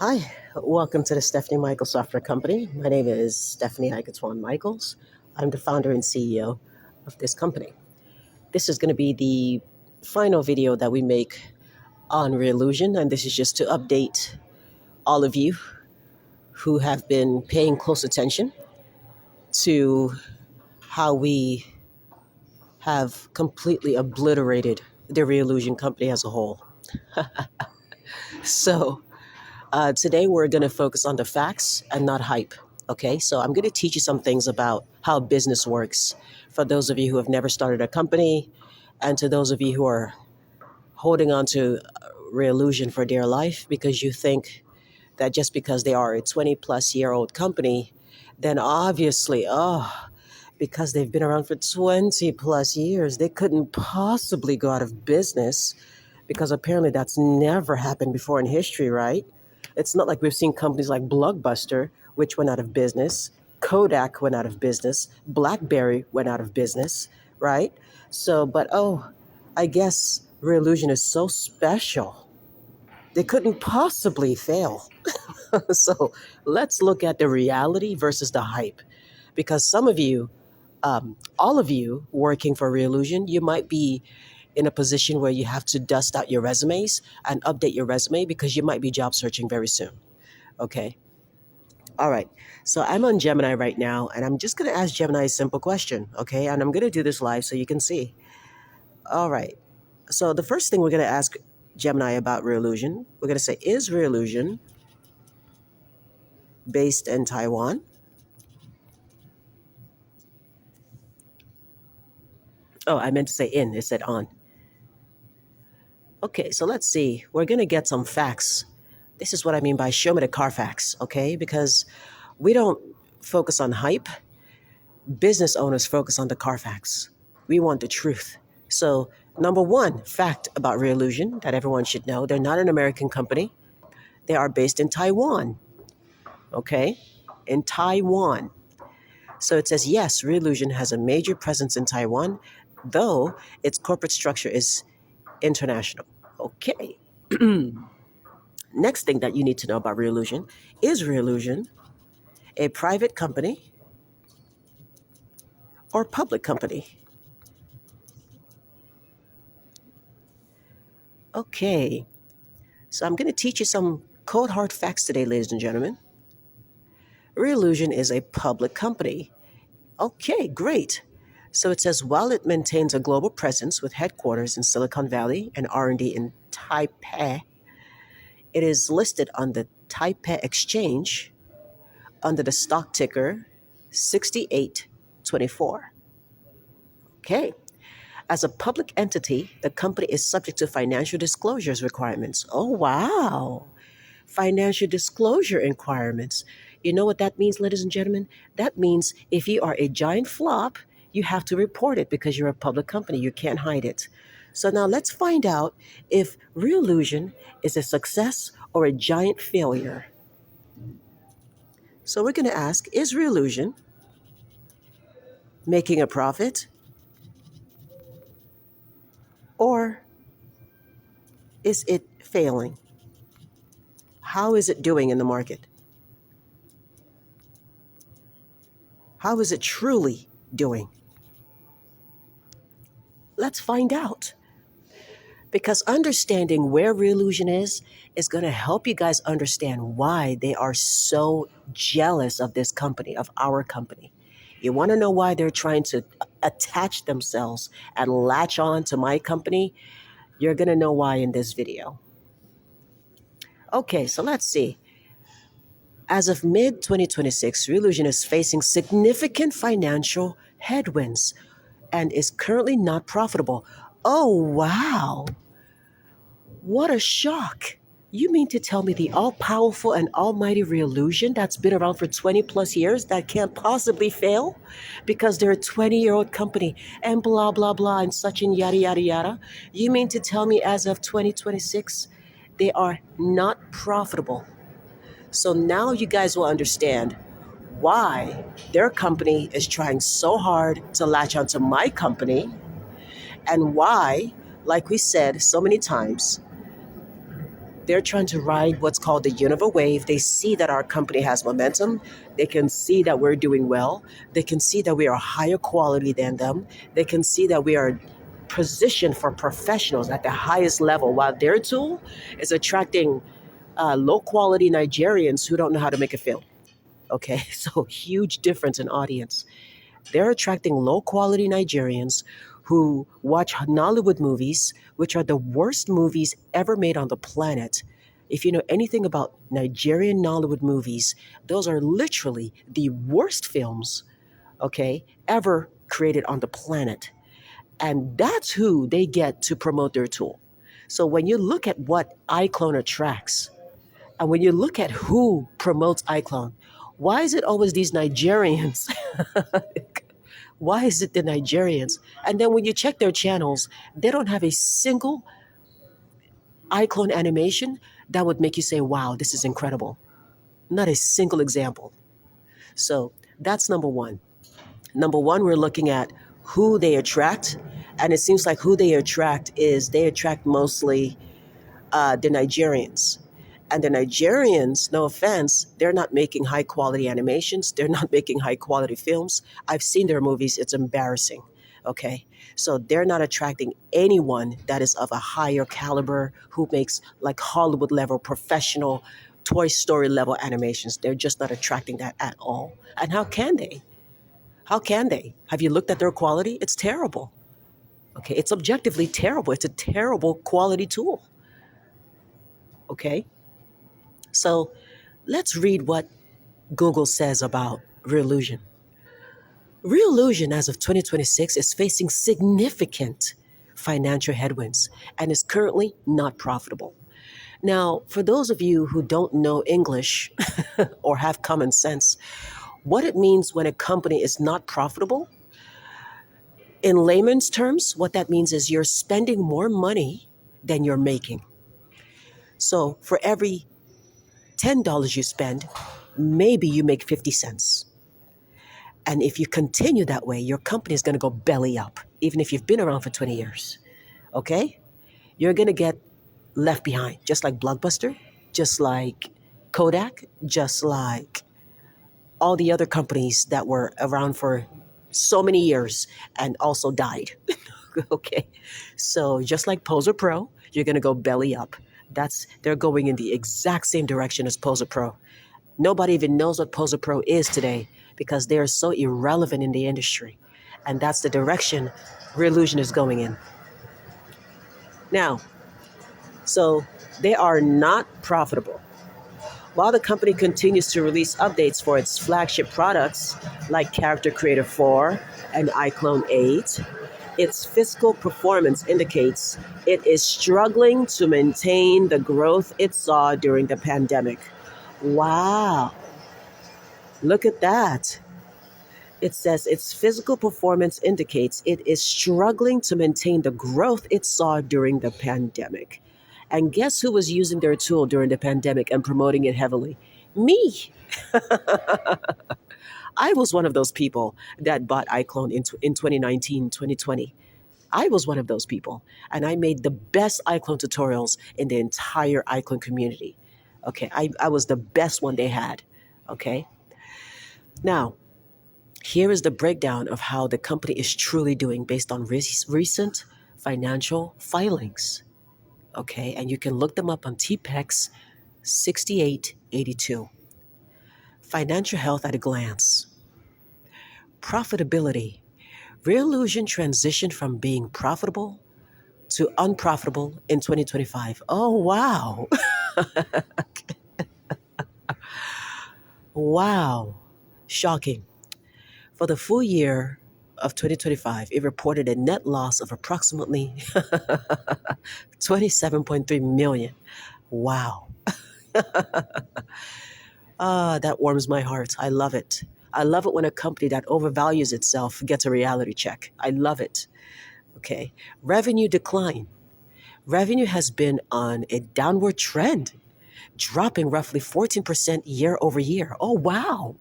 Hi, welcome to the Stephanie Michaels Software Company. My name is Stephanie Iclone Michaels. I'm the founder and CEO of this company. This is going to be the final video that we make on Reallusion, and this is just to update all of you who have been paying close attention to how we have completely obliterated the Reallusion company as a whole. So, today we're going to focus on the facts and not hype. Okay, so I'm going to teach you some things about how business works for those of you who have never started a company, and to those of you who are holding on to Reallusion for dear life because you think that just because they are a 20-plus-year-old company, then obviously, because they've been around for 20 plus years, they couldn't possibly go out of business because apparently that's never happened before in history, right? It's not like we've seen companies like Blockbuster, which went out of business, Kodak went out of business, BlackBerry went out of business, right? So, but I guess Reallusion is so special. They couldn't possibly fail. So let's look at the reality versus the hype. Because some of you, all of you working for Reallusion, you might be in a position where you have to dust out your resumes and update your resume because you might be job searching very soon. Okay. All right. So I'm on Gemini right now, and I'm just going to ask Gemini a simple question. Okay. And I'm going to do this live so you can see. All right. So the first thing we're going to ask Gemini about Reallusion, we're going to say, is Reallusion based in Taiwan? Oh, I meant to say in. It said on. Okay, so let's see. We're going to get some facts. This is what I mean by show me the Carfax, okay? Because we don't focus on hype. Business owners focus on the Carfax. We want the truth. So, number one fact about Reallusion that everyone should know, they're not an American company. They are based in Taiwan, okay? In Taiwan. So it says, yes, Reallusion has a major presence in Taiwan, though its corporate structure is international. Okay. Next thing that you need to know about Reallusion, is Reallusion a private company or public company? Okay, so I'm going to teach you some cold hard facts today, ladies and gentlemen. Reallusion is a public company. Okay, great. So it says while it maintains a global presence with headquarters in Silicon Valley and R&D in Taipei, it is listed on the Taipei Exchange under the stock ticker 6824. Okay. As a public entity, the company is subject to financial disclosures requirements. Oh, wow. Financial disclosure requirements. You know what that means, ladies and gentlemen? That means if you are a giant flop, you have to report it because you're a public company. You can't hide it. So now let's find out if Reallusion is a success or a giant failure. So we're going to ask, is Reallusion making a profit or is it failing? How is it doing in the market? How is it truly doing? Let's find out. Because understanding where Reallusion is going to help you guys understand why they are so jealous of this company, of our company. You want to know why they're trying to attach themselves and latch on to my company? You're going to know why in this video. Okay, so let's see. As of mid 2026, Reallusion is facing significant financial headwinds and is currently not profitable. Oh, wow. What a shock. You mean to tell me the all powerful and almighty Reallusion that's been around for 20 plus years that can't possibly fail because they're a 20-year-old company and blah, blah, blah, and such and yada, yada, yada? You mean to tell me as of 2026, they are not profitable? So now you guys will understand why their company is trying so hard to latch onto my company, and why, like we said so many times, they're trying to ride what's called the Univah wave. They see that our company has momentum. They can see that we're doing well. They can see that we are higher quality than them. They can see that we are positioned for professionals at the highest level, while their tool is attracting low quality Nigerians who don't know how to make a film. Okay, so huge difference in audience. They're attracting low quality Nigerians who watch Nollywood movies, which are the worst movies ever made on the planet. If you know anything about Nigerian Nollywood movies, those are literally the worst films, okay, ever created on the planet. And that's who they get to promote their tool. So when you look at what iClone attracts, and when you look at who promotes iClone, why is it always these Nigerians? Why is it the Nigerians? And then when you check their channels, they don't have a single iClone animation that would make you say, wow, this is incredible. Not a single example. So that's number one. Number one, we're looking at who they attract. And it seems like who they attract is they attract mostly the Nigerians. And the Nigerians, no offense, they're not making high quality animations. They're not making high quality films. I've seen their movies. It's embarrassing. Okay. So they're not attracting anyone that is of a higher caliber who makes like Hollywood level, professional, Toy Story level animations. They're just not attracting that at all. And how can they? How can they? Have you looked at their quality? It's terrible. Okay. It's objectively terrible. It's a terrible quality tool. Okay. So let's read what Google says about Reallusion. Reallusion, as of 2026, is facing significant financial headwinds and is currently not profitable. Now, for those of you who don't know English or have common sense, what it means when a company is not profitable, in layman's terms, what that means is you're spending more money than you're making. So for every $10 you spend, maybe you make 50 cents. And if you continue that way, your company is going to go belly up, even if you've been around for 20 years. Okay? You're going to get left behind, just like Blockbuster, just like Kodak, just like all the other companies that were around for so many years and also died. Okay? So just like Poser Pro, you're going to go belly up. They're going in the exact same direction as Poser Pro. Nobody even knows what Poser Pro is today because they are so irrelevant in the industry. And that's the direction Reallusion is going in. Now, so they are not profitable. While the company continues to release updates for its flagship products like Character Creator 4 and Iclone 8, its fiscal performance indicates it is struggling to maintain the growth it saw during the pandemic. Wow. Look at that. It says its physical performance indicates it is struggling to maintain the growth it saw during the pandemic. And guess who was using their tool during the pandemic and promoting it heavily? Me. I was one of those people that bought iClone in 2019, 2020. I was one of those people. And I made the best iClone tutorials in the entire iClone community. Okay, I was the best one they had. Okay. Now, here is the breakdown of how the company is truly doing based on recent financial filings. Okay, and you can look them up on TPEx 6882. Financial health at a glance. Profitability. Reallusion transitioned from being profitable to unprofitable in 2025. Oh, wow. Wow. Shocking. For the full year of 2025, it reported a net loss of approximately 27.3 million. Wow. That warms my heart. I love it. I love it when a company that overvalues itself gets a reality check. I love it. Okay. Revenue decline. Revenue has been on a downward trend, dropping roughly 14% year over year. Oh, wow.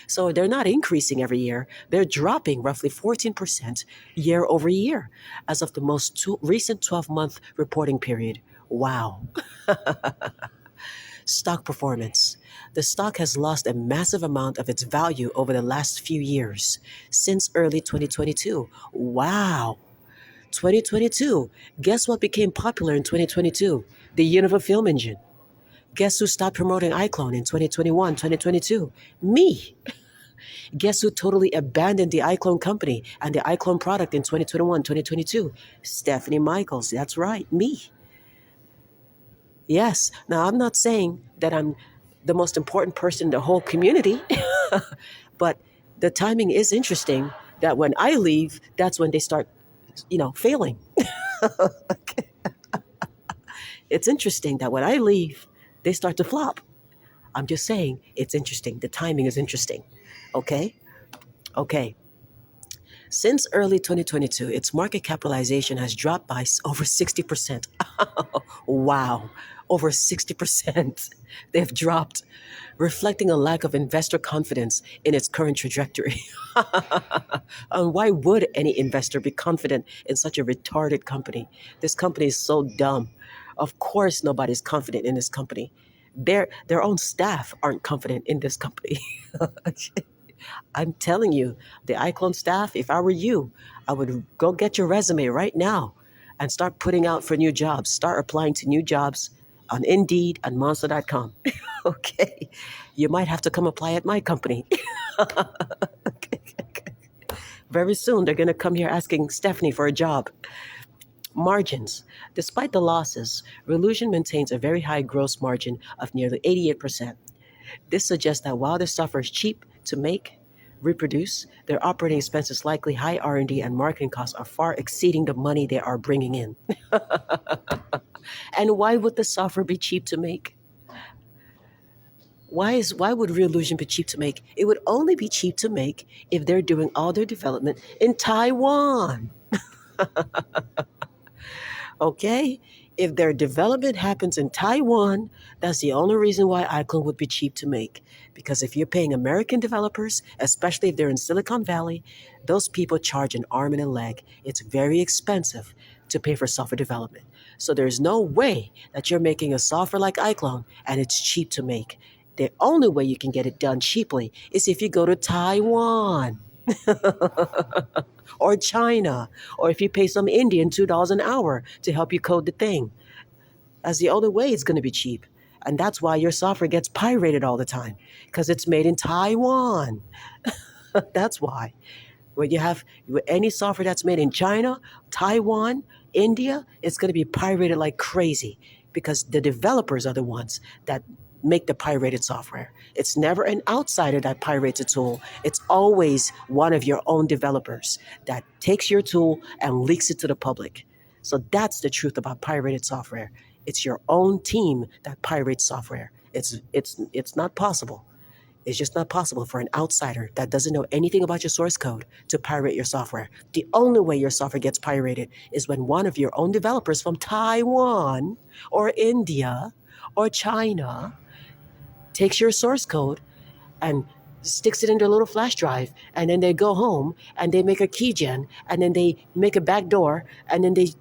So they're not increasing every year. They're dropping roughly 14% year over year as of the most recent 12-month reporting period. Wow. Stock performance. The stock has lost a massive amount of its value over the last few years, since early 2022. Wow. 2022. Guess what became popular in 2022? The Univah film engine. Guess who stopped promoting Iclone in 2021, 2022? Me. Guess who totally abandoned the Iclone company and the Iclone product in 2021, 2022? Stephanie Michaels. That's right, me. Yes. Now, I'm not saying that I'm the most important person in the whole community, but the timing is interesting that when I leave, that's when they start, failing. It's interesting that when I leave, they start to flop. I'm just saying it's interesting. The timing is interesting. Okay? Okay. Since early 2022, its market capitalization has dropped by over 60%. Wow, over 60%. They've dropped, reflecting a lack of investor confidence in its current trajectory. And why would any investor be confident in such a retarded company? This company is so dumb. Of course, nobody's confident in this company. Their own staff aren't confident in this company. I'm telling you, the Iclone staff, if I were you, I would go get your resume right now and start putting out for new jobs. Start applying to new jobs on Indeed and Monster.com. Okay. You might have to come apply at my company. Okay. Very soon, they're going to come here asking Stephanie for a job. Margins. Despite the losses, Relusion maintains a very high gross margin of nearly 88%. This suggests that while their software is cheap to make, reproduce, their operating expenses, likely high R&D and marketing costs, are far exceeding the money they are bringing in. And why would the software be cheap to make? Why would Reallusion be cheap to make? It would only be cheap to make if they're doing all their development in Taiwan. Okay? If their development happens in Taiwan, that's the only reason why Iclone would be cheap to make. Because if you're paying American developers, especially if they're in Silicon Valley, those people charge an arm and a leg. It's very expensive to pay for software development. So there's no way that you're making a software like Iclone and it's cheap to make. The only way you can get it done cheaply is if you go to Taiwan. Or China, or if you pay some Indian $2 an hour to help you code the thing. That's the only way it's going to be cheap. And that's why your software gets pirated all the time, because it's made in Taiwan. That's why. When you have any software that's made in China, Taiwan, India, it's going to be pirated like crazy because the developers are the ones that make the pirated software. It's never an outsider that pirates a tool. It's always one of your own developers that takes your tool and leaks it to the public. So that's the truth about pirated software. It's your own team that pirates software. It's not possible. It's just not possible for an outsider that doesn't know anything about your source code to pirate your software. The only way your software gets pirated is when one of your own developers from Taiwan or India or China takes your source code and sticks it in their little flash drive, and then they go home and they make a keygen, and then they make a backdoor, and then they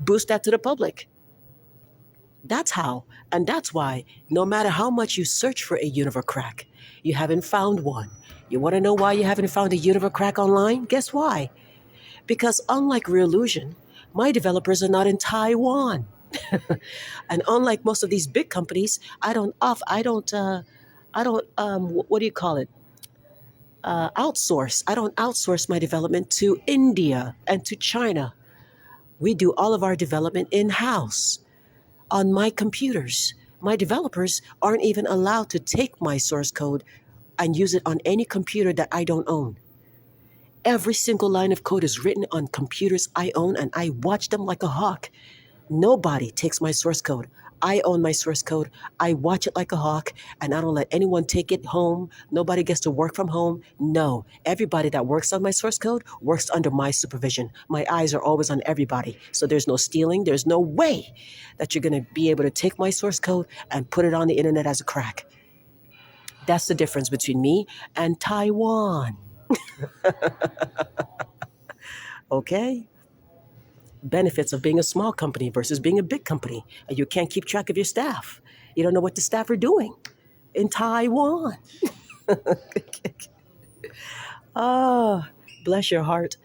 boost that to the public. That's how. And that's why, no matter how much you search for a Univah crack, you haven't found one. You want to know why you haven't found a Univah crack online? Guess why? Because unlike Reallusion, my developers are not in Taiwan. And unlike most of these big companies, what do you call it? Outsource. I don't outsource my development to India and to China. We do all of our development in-house on my computers. My developers aren't even allowed to take my source code and use it on any computer that I don't own. Every single line of code is written on computers I own, and I watch them like a hawk. Nobody takes my source code. I own my source code. I watch it like a hawk, and I don't let anyone take it home. Nobody gets to work from home. No, everybody that works on my source code works under my supervision. My eyes are always on everybody. So there's no stealing. There's no way that you're going to be able to take my source code and put it on the internet as a crack. That's the difference between me and Taiwan. Okay? benefits of being a small company versus being a big company. You can't keep track of your staff. You don't know what the staff are doing in Taiwan. Ah, bless your heart.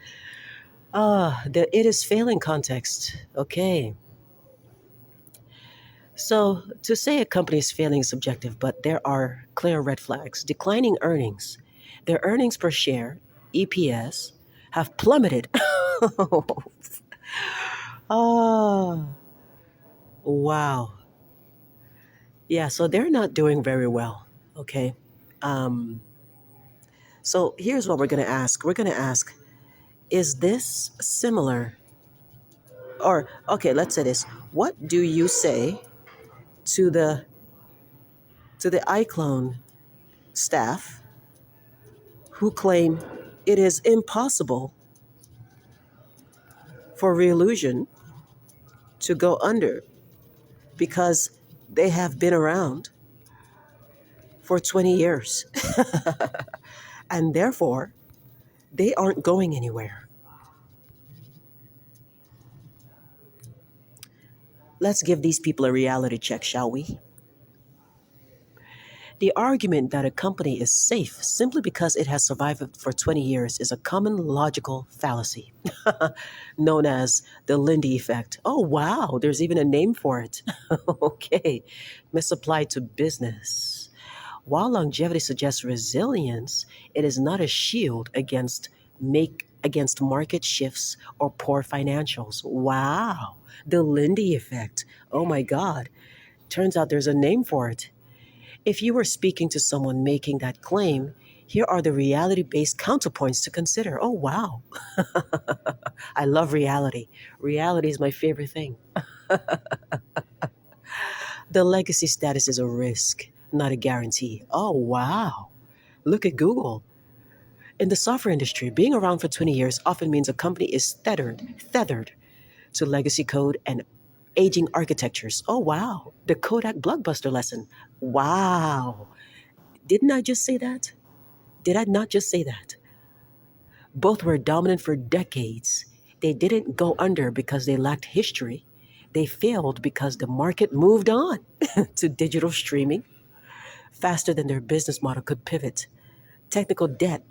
Ah, the it is failing context. Okay. So to say a company is failing is subjective, but there are clear red flags. Declining earnings. Their earnings per share, EPS, have plummeted. Oh, wow. Yeah, so they're not doing very well. Okay. Um, so here's what we're going to ask. We're going to ask, is this similar? Or, okay, let's say this. What do you say to the Iclone staff who claim it is impossible for Reallusion to go under because they have been around for 20 years and therefore they aren't going anywhere? Let's give these people a reality check, shall we? The argument that a company is safe simply because it has survived for 20 years is a common logical fallacy known as the Lindy Effect. Oh, wow, there's even a name for it. Okay, misapplied to business. While longevity suggests resilience, it is not a shield against market shifts or poor financials. Wow, the Lindy Effect. Oh my God. Turns out there's a name for it. If you were speaking to someone making that claim, here are the reality based counterpoints to consider. Oh, wow. I love reality. Reality is my favorite thing. The legacy status is a risk, not a guarantee. Oh, wow. Look at Google. In the software industry, being around for 20 years often means a company is tethered to legacy code and aging architectures. Oh, wow. The Kodak Blockbuster lesson. Wow. Didn't I just say that? Did I not just say that? Both were dominant for decades. They didn't go under because they lacked history. They failed because the market moved on to digital streaming faster than their business model could pivot. Technical debt.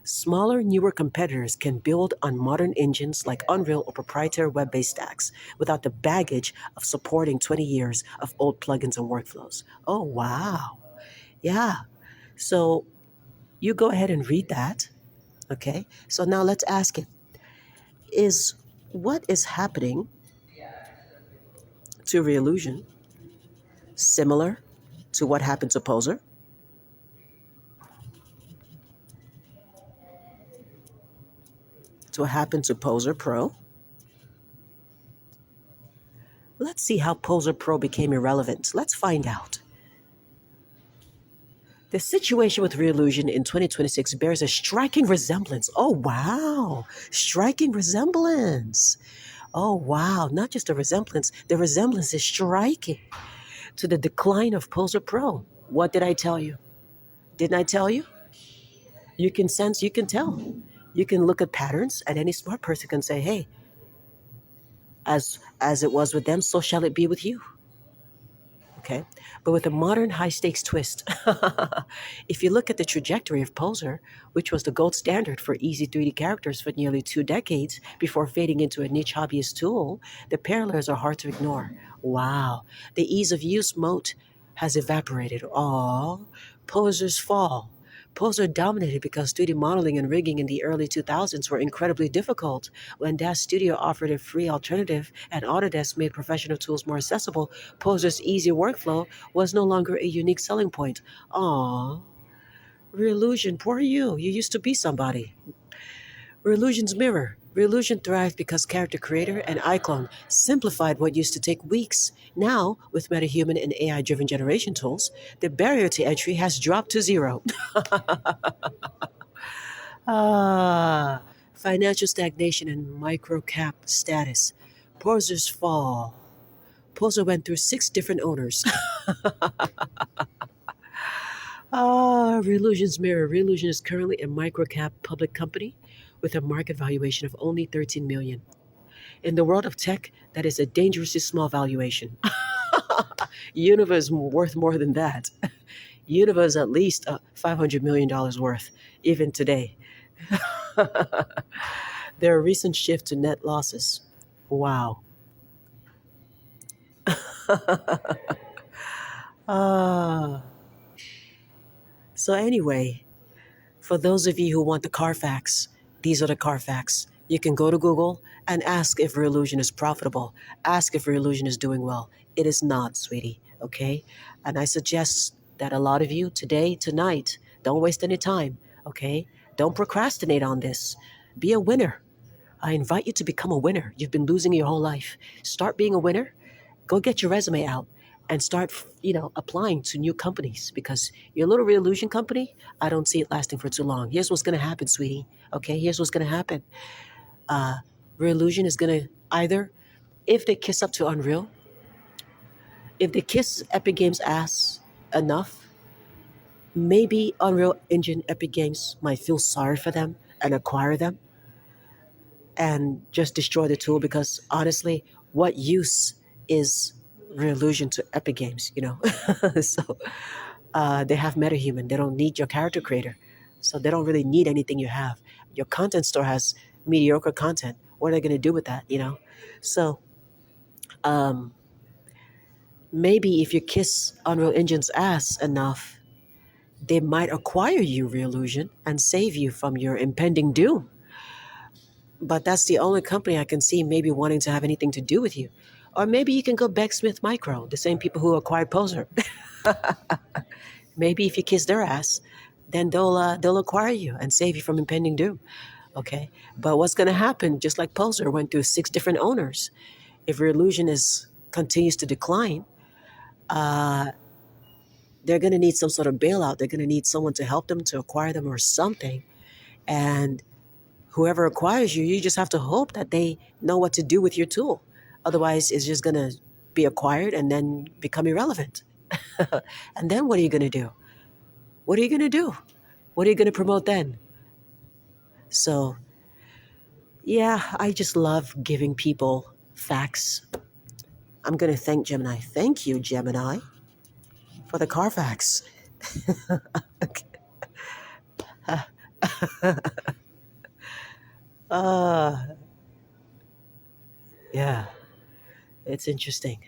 Smaller, newer competitors can build on modern engines like Unreal or proprietary web based stacks without the baggage of supporting 20 years of old plugins and workflows. Oh, wow. Yeah. So you go ahead and read that. Okay. So now let's ask it, is what is happening to Reallusion similar to what happened to Poser, to what happened to Poser Pro? Let's see how Poser Pro became irrelevant. Let's find out. The situation with Reallusion in 2026 bears a striking resemblance. Oh, wow. Striking resemblance. Oh, wow. Not just a resemblance, the resemblance is striking to the decline of Poser Pro. What did I tell you? Didn't I tell you? You can sense, you can tell. You can look at patterns, and any smart person can say, hey, as it was with them, so shall it be with you. Okay, but with a modern high stakes twist. If you look at the trajectory of Poser, which was the gold standard for easy 3D characters for nearly 2 decades before fading into a niche hobbyist tool, the parallels are hard to ignore. Wow, the ease of use moat has evaporated. All Poser's fall. Poser dominated because 3D modeling and rigging in the early 2000s were incredibly difficult. When Dash Studio offered a free alternative and Autodesk made professional tools more accessible, Poser's easy workflow was no longer a unique selling point. Aww. Reallusion, poor you. You used to be somebody. Reallusion's mirror. Reallusion thrived because Character Creator and Iclone simplified what used to take weeks. Now, with MetaHuman and AI-driven generation tools, the barrier to entry has dropped to zero. Ah, financial stagnation and microcap status. Poser's fall. Poser went through 6 different owners. Reallusion's mirror. Reallusion is currently a microcap public company with a market valuation of only 13 million. In the world of tech, that is a dangerously small valuation. Univah is worth more than that. Univah is at least $500 million worth, even today. There are recent shift to net losses. Wow. Ah. So anyway, for those of you who want the Carfax, these are the Carfax. You can go to Google and ask if Reallusion is profitable. Ask if Reallusion is doing well. It is not, sweetie. Okay? And I suggest that a lot of you today, tonight, don't waste any time. Okay? Don't procrastinate on this. Be a winner. I invite you to become a winner. You've been losing your whole life. Start being a winner. Go get your resume out and start, applying to new companies because your little Reallusion company, I don't see it lasting for too long. Here's what's going to happen, sweetie. Okay, here's what's going to happen. Uh, Reallusion is going to either, if they kiss up to Unreal, if they kiss Epic Games' ass enough, maybe Unreal Engine Epic Games might feel sorry for them and acquire them and just destroy the tool because honestly, what use is Reallusion to Epic Games, so they have MetaHuman. They don't need your character creator. So they don't really need anything you have. Your content store has mediocre content. What are they going to do with that? So um, maybe if you kiss Unreal Engine's ass enough, they might acquire you, Reallusion, and save you from your impending doom. But that's the only company I can see maybe wanting to have anything to do with you. Or maybe you can go Becksmith Micro, the same people who acquired Poser. Maybe if you kiss their ass, then they'll acquire you and save you from impending doom. Okay, but what's going to happen? Just like Poser went through 6 different owners, if Reallusion is continues to decline, uh, they're going to need some sort of bailout. They're going to need someone to help them to acquire them or something. And whoever acquires you, you just have to hope that they know what to do with your tool. Otherwise, it's just going to be acquired and then become irrelevant. And then what are you going to do? What are you going to do? What are you going to promote then? So, yeah, I just love giving people facts. I'm going to thank Gemini. Thank you, Gemini, for the Carfax. uh, yeah, it's interesting.